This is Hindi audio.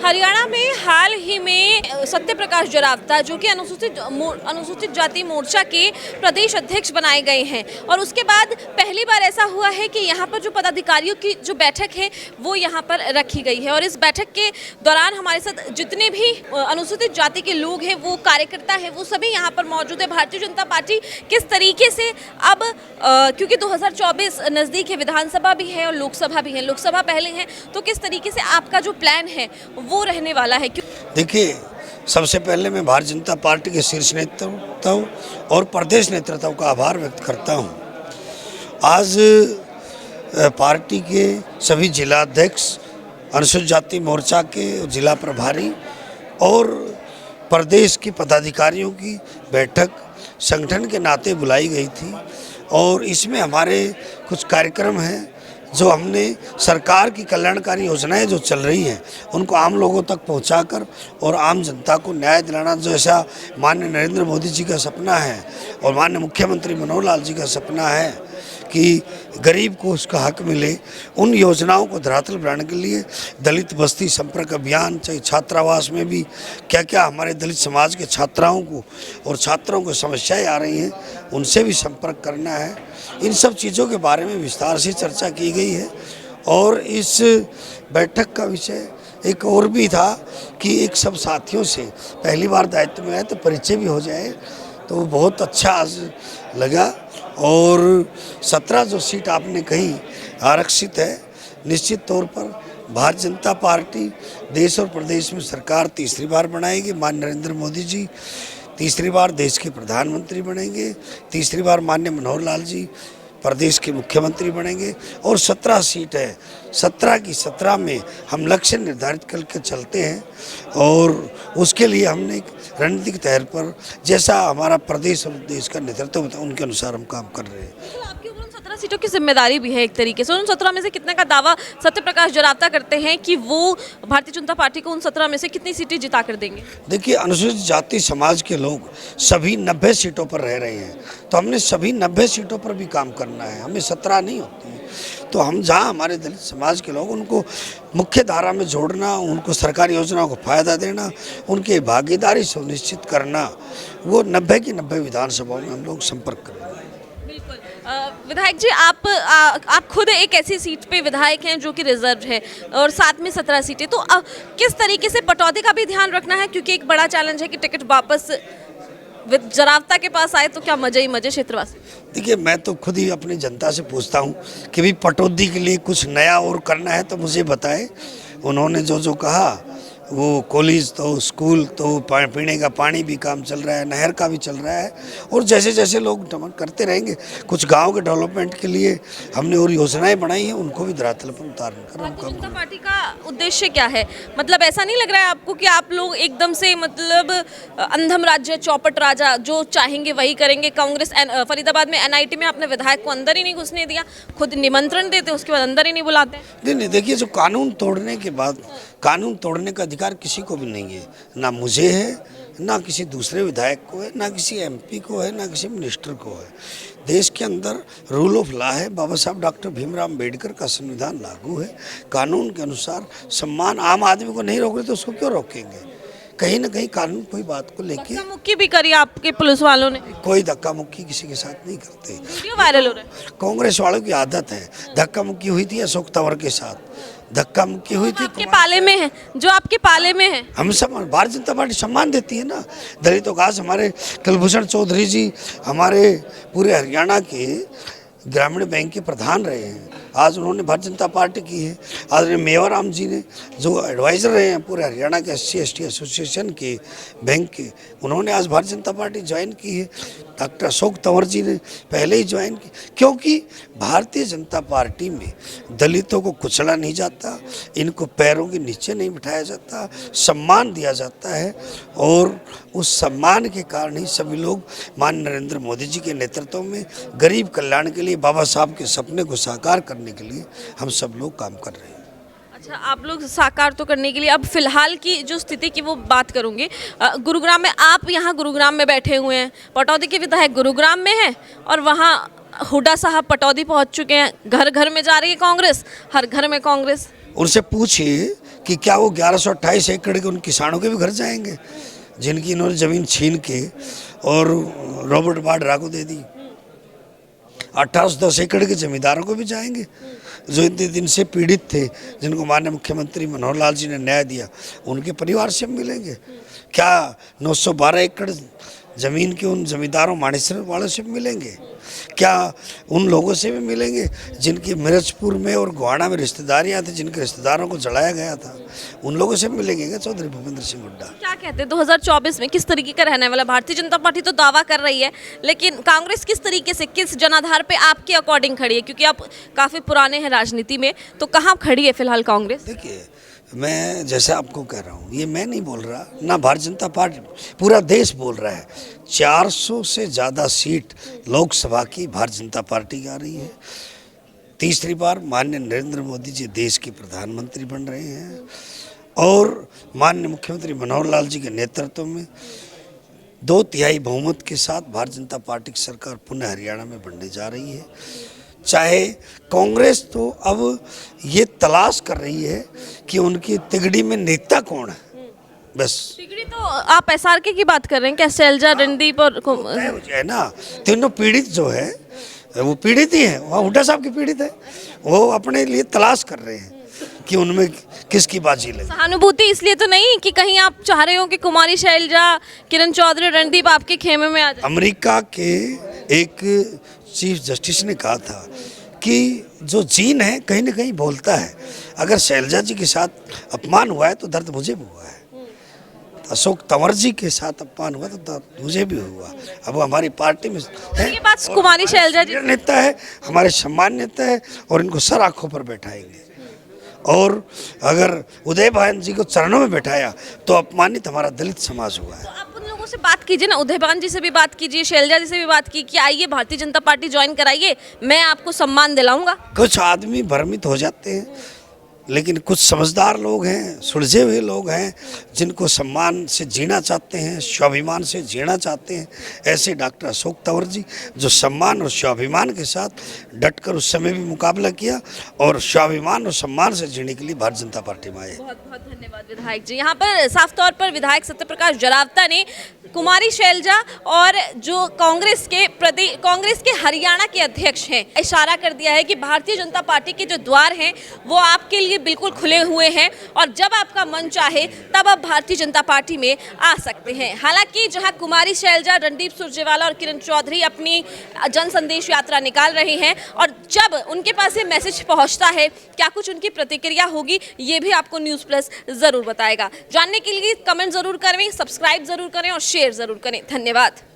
हरियाणा में हाल ही में सत्यप्रकाश जरावता जो कि अनुसूचित जाति मोर्चा के प्रदेश अध्यक्ष बनाए गए हैं और उसके बाद पहली बार ऐसा हुआ है कि यहाँ पर जो पदाधिकारियों की जो बैठक है वो यहाँ पर रखी गई है और इस बैठक के दौरान हमारे साथ जितने भी अनुसूचित जाति के लोग हैं, वो कार्यकर्ता हैं, वो सभी यहाँ पर मौजूद है। भारतीय जनता पार्टी किस तरीके से अब क्योंकि 2024 नज़दीक है, विधानसभा भी है और लोकसभा भी है, लोकसभा पहले है, तो किस तरीके से आपका जो प्लान है वो रहने वाला है? देखिए, सबसे पहले मैं भारतीय जनता पार्टी के शीर्ष नेतृत्व और प्रदेश नेतृत्व का आभार व्यक्त करता हूं। आज पार्टी के सभी जिला अध्यक्ष, अनुसूचित जाति मोर्चा के जिला प्रभारी और प्रदेश के पदाधिकारियों की बैठक संगठन के नाते बुलाई गई थी और इसमें हमारे कुछ कार्यक्रम हैं जो हमने सरकार की कल्याणकारी योजनाएं जो चल रही हैं उनको आम लोगों तक पहुंचाकर और आम जनता को न्याय दिलाना, जैसा माननीय नरेंद्र मोदी जी का सपना है और माननीय मुख्यमंत्री मनोहर लाल जी का सपना है कि गरीब को उसका हक मिले। उन योजनाओं को धरातल बनाने के लिए दलित बस्ती संपर्क अभियान, चाहे छात्रावास में भी क्या क्या हमारे दलित समाज के छात्राओं को और छात्रों को समस्याएं आ रही हैं, उनसे भी संपर्क करना है। इन सब चीज़ों के बारे में विस्तार से चर्चा की गई है और इस बैठक का विषय एक और भी था कि एक सब साथियों से पहली बार दायित्व में आए तो परिचय भी हो जाए, तो बहुत अच्छा आज लगा। और 17 जो सीट आपने कही आरक्षित है, निश्चित तौर पर भारतीय जनता पार्टी देश और प्रदेश में सरकार तीसरी बार बनाएगी। माननीय नरेंद्र मोदी जी तीसरी बार देश के प्रधानमंत्री बनेंगे, तीसरी बार माननीय मनोहर लाल जी प्रदेश के मुख्यमंत्री बनेंगे और 17 सीट है, 17 की 17 में हम लक्ष्य निर्धारित करके चलते हैं और उसके लिए हमने एक रणनीतिक तौर पर जैसा हमारा प्रदेश और देश का नेतृत्व होता है उनके अनुसार हम काम कर रहे हैं। तो आपके ऊपर उन 17 सीटों की जिम्मेदारी भी है एक तरीके से। उन 17 में से कितने का दावा सत्यप्रकाश जरावता करते हैं कि वो भारतीय जनता पार्टी को उन 17 में से कितनी सीटें जिता कर देंगे? देखिए, अनुसूचित जाति समाज के लोग सभी 90 सीटों पर रह रहे हैं, तो हमने सभी 90 सीटों पर भी काम करना है, हमें 17 नहीं होती। तो हम जहाँ हमारे दलित समाज के लोग उनको मुख्य धारा में जोड़ना, उनको सरकारी योजनाओं को फायदा देना, उनकी भागीदारी सुनिश्चित करना, वो 90 की 90 विधानसभाओं में हम लोग संपर्क करेंगे। बिल्कुल। विधायक जी, आप खुद एक ऐसी सीट पे विधायक हैं जो कि रिजर्व है और साथ में 17 सीटें, तो किस तरीके से पटौदी का भी ध्यान रखना है? क्योंकि एक बड़ा चैलेंज है कि टिकट वापस जरावता के पास आए तो क्या मजे ही मजे क्षेत्रवासी। देखिए, मैं तो खुद ही अपनी जनता से पूछता हूँ कि भी पटौदी के लिए कुछ नया और करना है तो मुझे बताए। उन्होंने जो जो कहा, वो कॉलेज तो स्कूल तो पीने का पानी भी काम चल रहा है, नहर का भी चल रहा है और जैसे जैसे लोग करते रहेंगे। कुछ गांव के डेवलपमेंट के लिए हमने और योजनाएं बनाई हैं, उनको भी धरातल पर उतारने का। भारतीय जनता पार्टी का उद्देश्य क्या है? मतलब ऐसा नहीं लग रहा है आपको कि आप लोग एकदम से मतलब अंधम राज्य, चौपट राजा, जो चाहेंगे वही करेंगे? कांग्रेस फरीदाबाद में NIT में अपने विधायक को अंदर ही नहीं घुसने दिया, खुद निमंत्रण देते उसके बाद अंदर ही नहीं बुलाते। नहीं, देखिए, जो कानून तोड़ने के बाद कानून तोड़ने का अधिकार किसी को भी नहीं है, ना मुझे है, ना किसी दूसरे विधायक को है, ना किसी MP को है, ना किसी मिनिस्टर को है। देश के अंदर रूल ऑफ लॉ है, बाबा साहब डॉक्टर भीमराव अम्बेडकर का संविधान लागू है, कानून के अनुसार सम्मान। आम आदमी को नहीं रोक रहे तो उसको क्यों रोकेंगे? कहीं ना कहीं कानून कोई बात को लेके धक्का मुक्की भी करी आपके पुलिस वालों ने? कोई धक्का मुक्की किसी के साथ नहीं करते। वीडियो वायरल हो रहा है। कांग्रेस वालों की आदत है। धक्का मुक्की हुई थी अशोक तंवर के साथ, धक्का मुक्की हुई थी। आपके पाले में है, जो आपके पाले में है। हम सब भारतीय जनता पार्टी सम्मान देती है ना दलितों का। आज हमारे कुलभूषण चौधरी जी हमारे पूरे हरियाणा के ग्रामीण बैंक के प्रधान रहे हैं, आज उन्होंने भारतीय जनता पार्टी की है। आज मेवाराम जी ने जो एडवाइज़र रहे हैं पूरे हरियाणा के SC/ST एसोसिएशन के बैंक के, उन्होंने आज भारतीय जनता पार्टी ज्वाइन की है। डॉक्टर अशोक तंवर जी ने पहले ही ज्वाइन की, क्योंकि भारतीय जनता पार्टी में दलितों को कुचला नहीं जाता, इनको पैरों के नीचे नहीं बिठाया जाता, सम्मान दिया जाता है और उस सम्मान के कारण ही सभी लोग माननीय नरेंद्र मोदी जी के नेतृत्व में गरीब कल्याण के लिए, बाबा साहब के सपने को साकार करने के लिए हम सब लोग काम कर रहे हैं। अच्छा, आप लोग साकार तो करने के लिए, अब फिलहाल की जो स्थिति की वो बात करूंगी। गुरुग्राम में, आप यहाँ गुरुग्राम में बैठे हुए हैं, पटौदी के विधायक गुरुग्राम में हैं और वहाँ हुड्डा साहब पटौदी पहुँच चुके हैं। घर घर में जा रही है कांग्रेस, हर घर में कांग्रेस। उनसे पूछिए कि क्या वो 1128 एकड़ के उन किसानों के भी घर जाएंगे जिनकी इन्होंने ज़मीन छीन के और रॉबर्ट वाड्रा को दे दी। 1810 एकड़ के जमींदारों को भी जाएंगे जो इतने दिन से पीड़ित थे, जिनको माननीय मुख्यमंत्री मनोहर लाल जी ने न्याय दिया, उनके परिवार से मिलेंगे। क्या 912 एकड़ जमीन के उन जमींदारों मानेसर वालों से भी मिलेंगे? क्या उन लोगों से भी मिलेंगे जिनकी मिर्चपुर में और गोहाना में रिश्तेदारियां थी, जिनके रिश्तेदारों को जलाया गया था? उन लोगों से भी मिलेंगे क्या चौधरी भूपेंद्र सिंह हुड्डा? क्या कहते हैं 2024 में किस तरीके का रहने वाला? भारतीय जनता पार्टी तो दावा कर रही है, लेकिन कांग्रेस किस तरीके से, किस जनाधार पे आपके अकॉर्डिंग खड़ी है? क्योंकि आप काफ़ी पुराने हैं राजनीति में, तो कहाँ खड़ी है फिलहाल कांग्रेस? देखिए, मैं जैसे आपको कह रहा हूँ, ये मैं नहीं बोल रहा, ना भारतीय जनता पार्टी, पूरा देश बोल रहा है। 400 से ज़्यादा सीट लोकसभा की भारतीय जनता पार्टी की आ रही है। तीसरी बार माननीय नरेंद्र मोदी जी देश के प्रधानमंत्री बन रहे हैं और माननीय मुख्यमंत्री मनोहर लाल जी के नेतृत्व में 2/3 बहुमत के साथ भारतीय जनता पार्टी की सरकार पुनः हरियाणा में बनने जा रही है। चाहे कांग्रेस तो अब ये तलाश कर रही है कि उनकी तिगड़ी में नेता कौन है, बस। तिगड़ी तो आप एसआरके की बात कर रहे हैं क्या? शैलजा, रणदीप और तय हो जाए ना, तीनों पीड़ित जो है वो पीड़ित ही है, वहाँ हुड्डा साहब की पीड़ित है, वो अपने लिए तलाश कर रहे हैं कि उनमें किसकी बाजी लगे। सहानुभूति इसलिए तो नहीं कि कहीं आप चाह रहे हो कि कुमारी शैलजा, किरण चौधरी, रणदीप आपके खेमे में आ जाए? अमेरिका के एक चीफ जस्टिस ने कहा था कि जो जीन है कहीं ना कहीं बोलता है। अगर शैलजा जी के साथ अपमान हुआ है तो दर्द मुझे भी हुआ है, अशोक तंवर जी के साथ अपमान हुआ तो दर्द मुझे भी हुआ। अब वो हमारी पार्टी में है, ये बात कुमारी शैलजा जी नेता है, हमारे सम्मान नेता है और इनको सर आंखों पर बैठाएंगे। और अगर उदय भान जी को चरणों में बैठाया तो अपमानित हमारा दलित समाज हुआ है। तो आप उन लोगों से बात कीजिए ना, उदयभान जी से भी बात कीजिए, शैलजा जी से भी बात की कि आइए भारतीय जनता पार्टी ज्वाइन कराइए, मैं आपको सम्मान दिलाऊंगा। कुछ आदमी भ्रमित हो जाते हैं, लेकिन कुछ समझदार लोग हैं, सुलझे हुए लोग हैं, जिनको सम्मान से जीना चाहते हैं, स्वाभिमान से जीना चाहते हैं। ऐसे डॉक्टर अशोक तंवर जी जो सम्मान और स्वाभिमान के साथ डटकर उस समय भी मुकाबला किया और स्वाभिमान और सम्मान से जीने के लिए भारतीय जनता पार्टी में आए। बहुत बहुत धन्यवाद विधायक जी। यहाँ पर साफ तौर पर विधायक सत्यप्रकाश जरावता ने कुमारी शैलजा और जो कांग्रेस के हरियाणा के अध्यक्ष हैं, इशारा कर दिया है कि भारतीय जनता पार्टी के जो द्वार हैं वो आपके लिए बिल्कुल खुले हुए हैं और जब आपका मन चाहे तब आप भारतीय जनता पार्टी में आ सकते हैं। हालांकि जहां कुमारी शैलजा, रणदीप सुरजेवाला और किरण चौधरी अपनी जन संदेश यात्रा निकाल रहे हैं और जब उनके पास ये मैसेज पहुंचता है, क्या कुछ उनकी प्रतिक्रिया होगी, ये भी आपको न्यूज़ प्लस ज़रूर बताएगा। जानने के लिए कमेंट ज़रूर करें, सब्सक्राइब ज़रूर करें और शेयर ज़रूर करें। धन्यवाद।